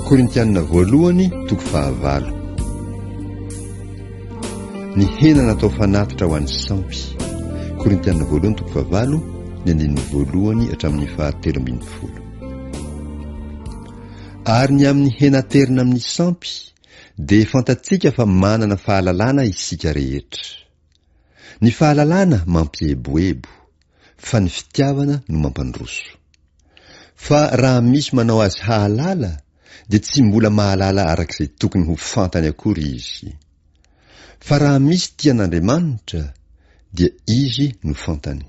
Korintianina voalohany toko 9. Ny hena natao fanatitra ho an'ny sampy. Korintianina voalohany toko 9 ny andininy voalohany hatramin'ny 17. Ary ny amin'ny hena terina amin'ny sampy dia fantatsika fa manana fahalalana isika rehetra. Ny fahalalana mampieboebo, fa ny fitiavana no mampandroso. Fa raha misy manao azy hahalala dia tsy mbola mahalala arak'izay tokony ho fantany akory izy. Fa raha misy tian'Andriamanitra dia izy no fantany.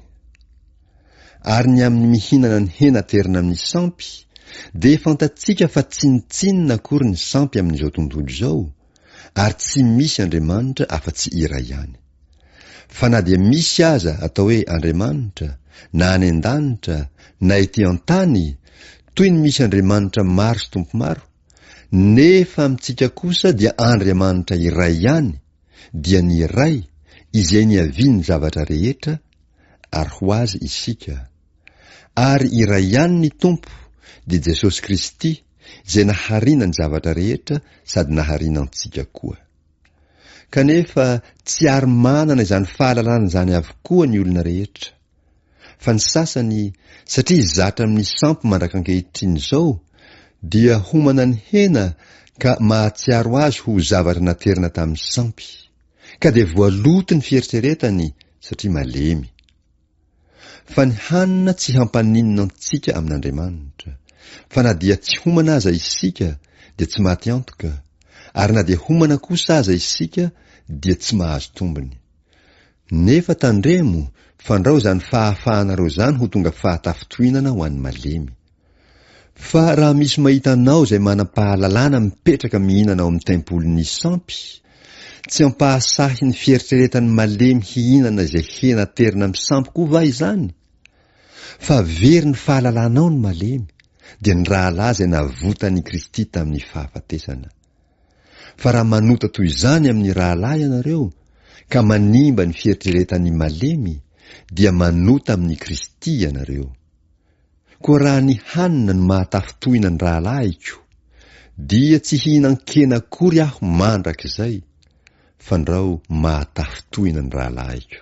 Ary ny amin'ny mihinana ny hena terina amin'ny sampy dia fantatsika fa tsy nitsinona akory ny sampy amin'izao tontolo izao, ary tsy misy Andriamanitra afa-tsy iray ihany. Fa na dia misy aza atao hoe Andriamanitra, na any an-danitra, na ety an-tany, toy ny misy Andriamanitra maro sy tompo maro, nefa amintsika kosa dia Andriamanitra iray ihany, dia ny iray izay niaviany zavatra rehetra, ary ho azy isika. Ary iray ihany ny tompo, dia Jesosy Kristy, izay nahariana ny zavatra rehetra sady nahariana antsika koa. Kanefa tsy ary manana izany fahalalana izany avokoa ny olona rehetra. Fa ny sasany, satria zatra amin'ny sampy mandraka ankehitriny izao, dia homana ny hena ka mahatsiaro azy ho zavatra naterina tamin'ny sampy, ka dia voaloto ny fieritreretany satria malemy. Fa ny hanina tsy hampaninona antsika amin'Andriamanitra. Fa na dia tsy homana aza isika dia tsy maty antoka, ary na dia homana kosa aza isika dia tsy mahazo tombony. Nefa tandremo fandrao izany fahafahanareo izany ho tonga fahatafitohinana ho an'ny malemy. Fa raha misy mahita anao izay manam-pahalalana mipetraka mihinana ao amin'ny tempolin'ny sampy, tsy ampahasahy ny fieritreretany malemy hihinana izay hena terina amin'ny sampy koa va izany? Fa very ny fahalalanao ny malemy, dia ny rahalahy izay navotany Kristy tamin'ny fahafatesana. Fa raha manota toy izany amin'ny rahalahy ianareo, ka manimba ny fieritreretany malemy, dia manota amin'ny Kristy ianareo. Koa raha ny hanina no mahatafitohina ny rahalahiko, dia tsy hihinan-kena akory aho mandrakizay, fandrao mahatafitohina ny rahalahiko.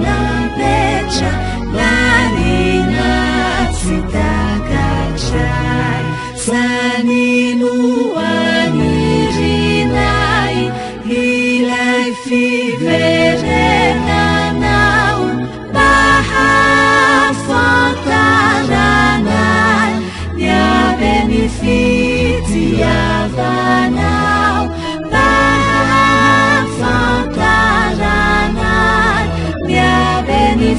Manampetra, nani na tsitakacha. sanino anirinay ilay fiverenanao mba hafantaranay ny ave ny fitiavanao mba hafantaranay ny ave ny